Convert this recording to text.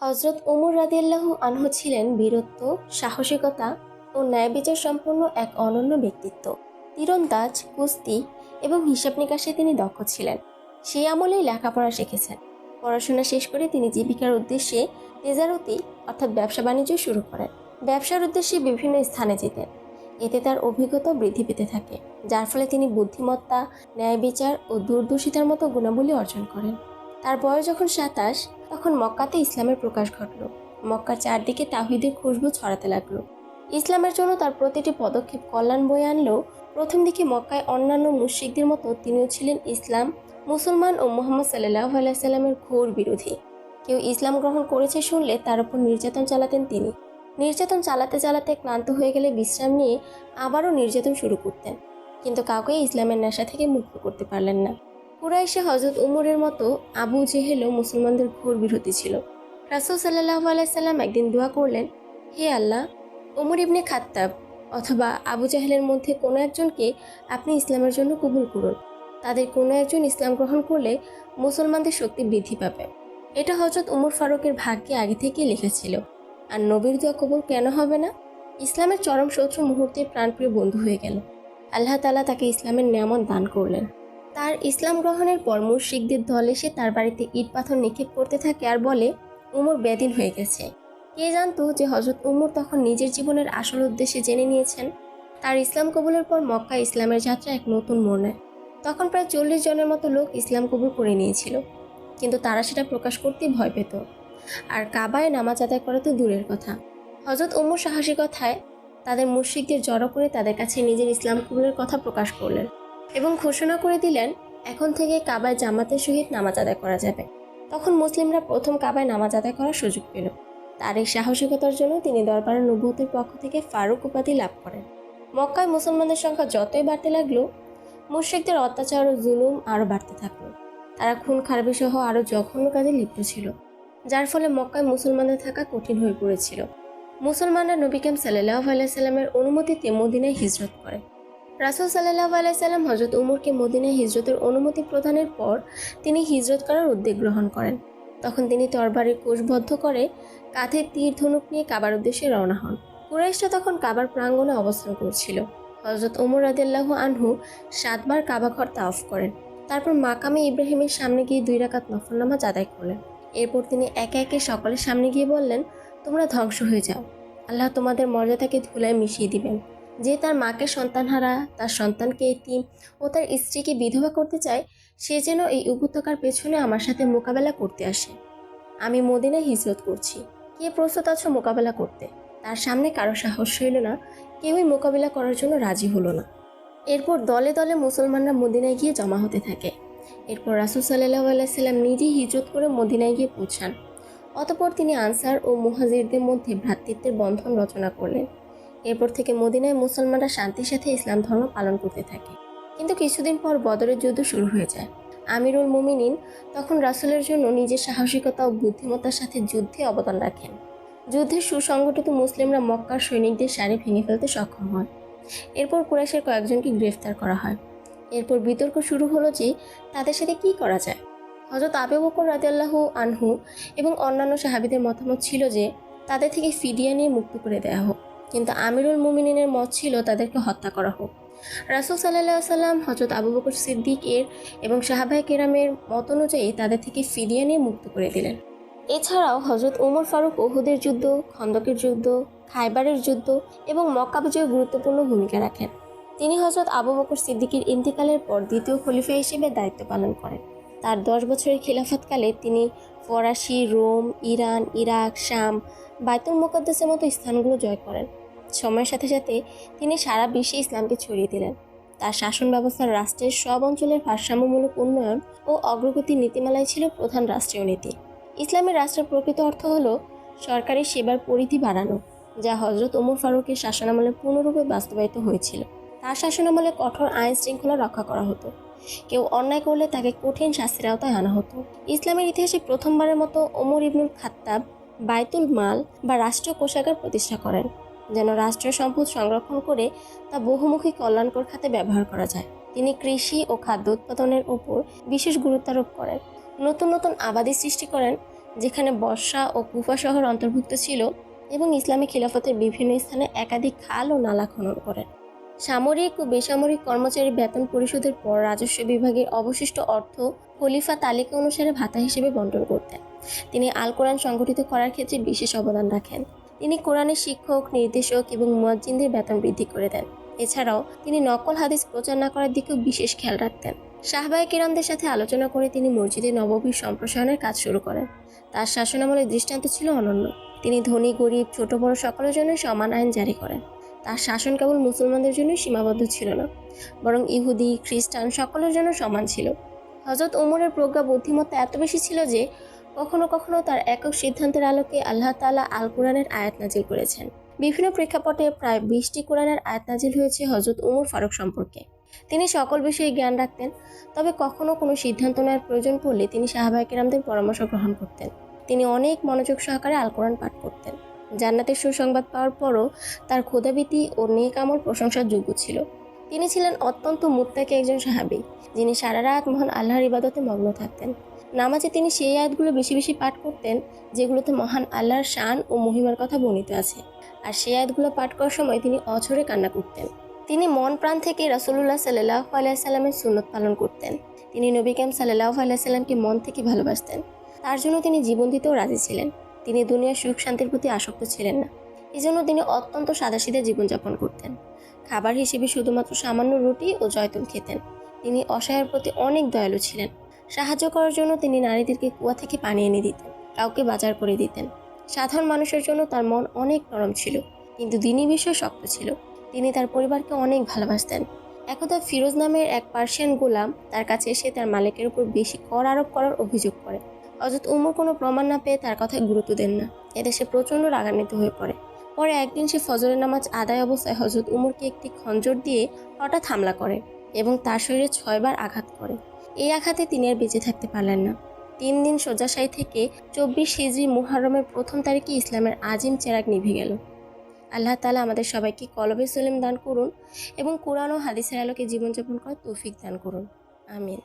হজরত উমর রাদিয়াল্লাহু আনহু ছিলেন বীরত্ব, সাহসিকতা ও ন্যায় বিচার সম্পন্ন এক অনন্য ব্যক্তিত্ব। তীরন্দাজ, কুস্তি এবং হিসাব নিকাশে তিনি দক্ষ ছিলেন। সেই আমলেই লেখাপড়া শিখেছেন। পড়াশোনা শেষ করে তিনি জীবিকার উদ্দেশ্যে তেজারতি অর্থাৎ ব্যবসা বাণিজ্য শুরু করেন। ব্যবসার উদ্দেশ্যে বিভিন্ন স্থানে যেতেন। এতে তার অভিজ্ঞতা বৃদ্ধি পেতে থাকে, যার ফলে তিনি বুদ্ধিমত্তা, ন্যায় বিচার ও দূরদর্শিতার মতো গুণাবলী অর্জন করেন। তার বয়স যখন 27, তখন মক্কাতে ইসলামের প্রকাশ ঘটল। মক্কার চারদিকে তাওহীদের খুশবু ছড়াতে লাগলো। ইসলামের জন্য তার প্রতিটি পদক্ষেপ কল্যাণ বয়ে আনলেও প্রথম দিকে মক্কায় অন্যান্য মুশরিকদের মতো তিনিও ছিলেন ইসলাম, মুসলমান ও মুহাম্মদ সাল্লাল্লাহু আলাইহি সাল্লামের ঘোর বিরোধী। কেউ ইসলাম গ্রহণ করেছে শুনলে তার উপর নির্যাতন চালাতেন তিনি। নির্যাতন চালাতে চালাতে ক্লান্ত হয়ে গেলে বিশ্রাম নিয়ে আবারও নির্যাতন শুরু করতেন, কিন্তু কাউকে ইসলামের নেশা থেকে মুক্ত করতে পারলেন না। কুরাইশে হজরত উমরের মতো আবু জেহেলও মুসলমানদের ঘোর বিরোধী ছিল। রাসূল সাল্লাল্লাহু আলাইহি সাল্লাম একদিন দোয়া করলেন, হে আল্লাহ, উমর ইবনে খাত্তাব অথবা আবু জাহেলের মধ্যে কোনো একজনকে আপনি ইসলামের জন্য কবুল করুন। তাদের কোনো একজন ইসলাম গ্রহণ করলে মুসলমানদের শক্তি বৃদ্ধি পাবে। এটা হজরত উমর ফারুকের ভাগ্যে আগে থেকেই লেখা ছিল। আর নবীর দোয়া কবুল কেন হবে না? ইসলামের চরম শত্রু মুহূর্তে প্রাণপ্রিয় বন্ধু হয়ে গেল। আল্লাহ তাআলা তাকে ইসলামের নিয়ামত দান করলেন। তার ইসলাম গ্রহণের পর মুশরিকদের দল এসে তার বাড়িতে ইট পাথর নিক্ষেপ করতে থাকে আর বলে উমর বেদিন হয়ে গেছে। কে জানতো যে হজরত উমর তখন নিজের জীবনের আসল উদ্দেশ্যে জেনে নিয়েছেন। তার ইসলাম কবুলের পর মক্কা ইসলামের যাত্রা এক নতুন মোড় নেয়। তখন প্রায় 40 জনের মতো লোক ইসলাম কবুল করে নিয়েছিল, কিন্তু তারা সেটা প্রকাশ করতেই ভয় পেত। আর কাবায় নামাজ আদায় করা তো দূরের কথা। হজরত উমর সাহসিকতায় তাদের মুশরিকদের জড়ো করে তাদের কাছে নিজের ইসলাম কবুলের কথা প্রকাশ করলেন এবং ঘোষণা করে দিলেন, এখন থেকে কাবায় জামাতের সহিত নামাজ আদায় করা যাবে। তখন মুসলিমরা প্রথম কাবায় নামাজ আদায় করার সুযোগ পেল। তার এই সাহসিকতার জন্য তিনি দরবারের নবুয়তের পক্ষ থেকে ফারুক উপাধি লাভ করেন। মক্কায় মুসলমানদের সংখ্যা যতই বাড়তে লাগলো, মুশরিকদের অত্যাচার ও জুলুম আরও বাড়তে থাকলো। তারা খুন খারাপি সহ আরও জঘন্য কাজে লিপ্ত ছিল, যার ফলে মক্কায় মুসলমানদের থাকা কঠিন হয়ে পড়েছিল। মুসলমানরা নবী করিম সাল্লাল্লাহু আলাইহি সাল্লামের অনুমতিতে মদিনায় হিজরত করে। রাসূল সাল্লাল্লাহু আলাইহি সাল্লাম হযরত উমরকে মদিনায় হিজরতের অনুমতি প্রদানের পর তিনি হিজরত করার উদ্যোগ গ্রহণ করেন। তখন তিনি তরবারি কোষবদ্ধ করে কাঁধে তীর ধনুক নিয়ে কাবার উদ্দেশ্যে রওনা হন। কুরাইশরা তখন কাবার প্রাঙ্গণে অবস্থান করছিল। হযরত উমর রাদিয়াল্লাহু আনহু 7 বার কাবা ঘর তাওয়াফ করেন। তারপর মাকামে ইব্রাহিমের সামনে গিয়ে 2 রাকাত নফল নামাজ আদায় করলেন। এরপর তিনি একে একে সকলের সামনে গিয়ে বললেন, তোমরা ধ্বংস হয়ে যাও। আল্লাহ তোমাদের মর্যাদাকে ধুলায় মিশিয়ে দিবেন। যে তার মাকে সন্তানহারা, তার সন্তানকে এতিম ও তার স্ত্রীকে বিধবা করতে চায়, সে যেন এই উপত্যকার পেছনে আমার সাথে মোকাবেলা করতে আসে। আমি মদিনায় হিজরত করছি। কে প্রস্তুত আছো মোকাবেলা করতে? তার সামনে কারো সাহস হইল না, কেউই মোকাবেলা করার জন্য রাজি হলো না। এরপর দলে দলে মুসলমানরা মদিনায় গিয়ে জমা হতে থাকে। এরপর রাসূল সাল্লাল্লাহু আলাইহি সাল্লাম নিজেই হিজরত করে মদিনায় গিয়ে পৌঁছান। অতঃপর তিনি আনসার ও মুহাজিরদের মধ্যে ভ্রাতৃত্বের বন্ধন রচনা করলেন। এরপর থেকে মদিনায় মুসলমানরা শান্তির সাথে ইসলাম ধর্ম পালন করতে থাকে। কিন্তু কিছুদিন পর বদরের যুদ্ধ শুরু হয়ে যায়। আমিরুল মুমিনিন তখন রাসূলের জন্য নিজের সাহসিকতা ও বুদ্ধিমত্তার সাথে যুদ্ধে অবদান রাখেন। যুদ্ধে সুসংগঠিত মুসলিমরা মক্কার সৈনিকদের সারি ভেঙে ফেলতে সক্ষম হয়। এরপর কুরাইশের কয়েকজনকে গ্রেফতার করা হয়। এরপর বিতর্ক শুরু হলো যে তাদের সাথে কি করা যায়। হযরত আবু বকর রাদিয়াল্লাহু আনহু এবং অন্যান্য সাহাবীদের মতামত ছিল যে তাদের থেকে ফিদিয়া নিয়ে মুক্ত করে দেয়া হোক, কিন্তু আমিরুল মুমিনিনের মত ছিল তাদেরকে হত্যা করা হোক। রাসূল সাল্লাল্লাহু আলাইহি সাল্লাম হযরত আবু বকর সিদ্দিক এর এবং সাহাবায়ে কেরামের মত অনুযায়ী তাদের থেকে ফিদিয়া নিয়ে মুক্ত করে দিলেন। এছাড়াও হযরত ওমর ফারুক উহুদের যুদ্ধ, খন্দকের যুদ্ধ, খায়বারের যুদ্ধ এবং মক্কা বিজয়ে গুরুত্বপূর্ণ ভূমিকা রাখেন। তিনি হযরত আবু বকর সিদ্দিকের ইন্তেকালের পর দ্বিতীয় খলিফা হিসেবে দায়িত্ব পালন করেন। তার 10 বছরের খিলাফতকালে তিনি ফরাসি, রোম, ইরান, ইরাক, শাম, বাইতুল মুকাদ্দাসের মতো স্থানগুলো জয় করেন। সময়ের সাথে সাথে তিনি সারা বিশ্বে ইসলামকে ছড়িয়ে দিলেন। তার শাসন ব্যবস্থার রাষ্ট্রের সব অঞ্চলের ভারসাম্যমূলক উন্নয়ন ও অগ্রগতির নীতিমালাই ছিল প্রধান রাষ্ট্রীয় নীতি। ইসলামী রাষ্ট্রের প্রকৃত অর্থ হল সরকারি সেবার পরিধি বাড়ানো, যা হযরত ওমর ফারুকের শাসনামলে পূর্ণরূপে বাস্তবায়িত হয়েছিল। তার শাসনামলে কঠোর আইন শৃঙ্খলা রক্ষা করা হতো। কেউ অন্যায় করলে তাকে কঠিন শাস্তির আওতায় আনা হতো। ইসলামের ইতিহাসে প্রথমবারের মতো ওমর ইবনুল খাত্তাব বাইতুল মাল বা রাষ্ট্রীয় কোষাগার প্রতিষ্ঠা করেন, যেন রাষ্ট্রীয় সম্পদ সংরক্ষণ করে তা বহুমুখী কল্যাণকর খাতে ব্যবহার করা যায়। তিনি কৃষি ও খাদ্য উৎপাদনের উপর বিশেষ গুরুত্ব আরোপ করেন, নতুন নতুন আবাদি সৃষ্টি করেন, যেখানে বসরা ও কুফা শহর অন্তর্ভুক্ত ছিল, এবং ইসলামী খিলাফতের বিভিন্ন স্থানে একাধিক খাল ও নালা খনন করেন। সামরিক ও বেসামরিক কর্মচারী বেতন পরিশোধের পর রাজস্ব বিভাগের অবশিষ্ট অর্থ খলিফা তালিকা অনুসারে ভাতা হিসেবে বন্টন করতেন। তিনি আল কোরআন সংগঠিত করার ক্ষেত্রে বিশেষ অবদান রাখেন। তিনি কোরআনের শিক্ষক, নির্দেশক এবং মুয়াজ্জিনদের বেতন বৃদ্ধি করে দেন। এছাড়াও তিনি নকল হাদিস প্রচার না করার দিকেও বিশেষ খেয়াল রাখতেন। সাহাবায়ে কেরামদের সাথে আলোচনা করে তিনি মসজিদে নববীর সম্প্রসারণের কাজ শুরু করেন। তার শাসনামলের দৃষ্টান্ত ছিল অনন্য। তিনি ধনী, গরিব, ছোট বড় সকলের জন্য সমান আইন জারি করেন। তার শাসন কেবল মুসলমানদের জন্য সীমাবদ্ধ ছিল না, বরং ইহুদি, খ্রিস্টান সকলের জন্য সমান ছিল। হযরত ওমরের প্রজ্ঞা বুদ্ধিমত্তা এত বেশি ছিল যে কখনো কখনো তার একক সিদ্ধান্তের আলোকে আল্লাহ তাআলা আল কোরআনের আয়াত নাজিল করেছেন। বিভিন্ন প্রেক্ষাপটে প্রায় 20টি কোরআনের আয়াত নাজিল হয়েছে হযরত ওমর ফারুক সম্পর্কে। তিনি সকল বিষয়ে জ্ঞান রাখতেন, তবে কখনো কোনো সিদ্ধান্ত নেওয়ার প্রয়োজন পড়লে তিনি সাহাবায়ে কেরামদের পরামর্শ গ্রহণ করতেন। তিনি অনেক মনোযোগ সহকারে আল কোরআন পাঠ করতেন। জান্নাতের সুসংবাদ পাওয়ার পরও তার খোদাভীতি ও নেক আমল প্রশংসার যোগ্য ছিল। তিনি ছিলেন অত্যন্ত মুত্তাকি একজন সাহাবী, যিনি সারা রাত মহান আল্লাহর ইবাদতে মগ্ন থাকতেন। নামাজে তিনি সেই আয়াতগুলো বেশি বেশি পাঠ করতেন যেগুলোতে মহান আল্লাহর শান ও মহিমার কথা বর্ণিত আছে, আর সেই আয়াতগুলো পাঠ করার সময় তিনি অঝরে কান্না করতেন। তিনি মন প্রাণ থেকে রাসূলুল্লাহ সাল্লাল্লাহু আলাইহি সাল্লামের সুন্নত পালন করতেন। তিনি নবী কারীম সাল্লাল্লাহু আলাইহি সাল্লামকে মন থেকে ভালোবাসতেন। তার জন্য তিনি জীবন দিতেও রাজি ছিলেন। তিনি দুনিয়ার সুখ শান্তির প্রতি আসক্ত ছিলেন না। এজন্য তিনি অত্যন্ত সাদাসিধে জীবনযাপন করতেন। খাবার হিসেবে শুধুমাত্র সামান্য রুটি ও জয়তুন খেতেন। তিনি অসহায়ের প্রতি অনেক দয়ালু ছিলেন। সাহায্য করার জন্য তিনি নারীদেরকে কুয়া থেকে পানি এনে দিতেন, কাউকে বাজার করে দিতেন। সাধারণ মানুষের জন্য তার মন অনেক নরম ছিল, কিন্তু দ্বীনি বিষয়ে শক্ত ছিল। তিনি তার পরিবারকে অনেক ভালোবাসতেন। একদা ফিরোজ নামের এক পার্সিয়ান গোলাম তার কাছে এসে তার মালিকের উপর বেশি কর আরোপ করার অভিযোগ করে। হযরত ওমর কোনো প্রমাণ না পেয়ে তার কথায় গুরুত্ব দেন না। এতে সে প্রচণ্ড রাগান্বিত হয়ে পড়ে। পরে একদিন সে ফজরের নামাজ আদায় অবস্থায় হযরত ওমরকে একটি খঞ্জর দিয়ে হঠাৎ হামলা করে এবং তার শরীরে 6 বার আঘাত করে। এই আঘাতে তিনি আর বেঁচে থাকতে পারলেন না। 3 দিন শয্যাশায়ী থেকে 24 হিজরি মুহররমের প্রথম তারিখে ইসলামের আজিম চেরাগ নিভে গেল। আল্লাহ তাআলা আমাদের সবাইকে কলবে সলিম দান করুন এবং কোরআন ও হাদিসের আলোকে জীবনযাপন করার তৌফিক দান করুন। আমিন।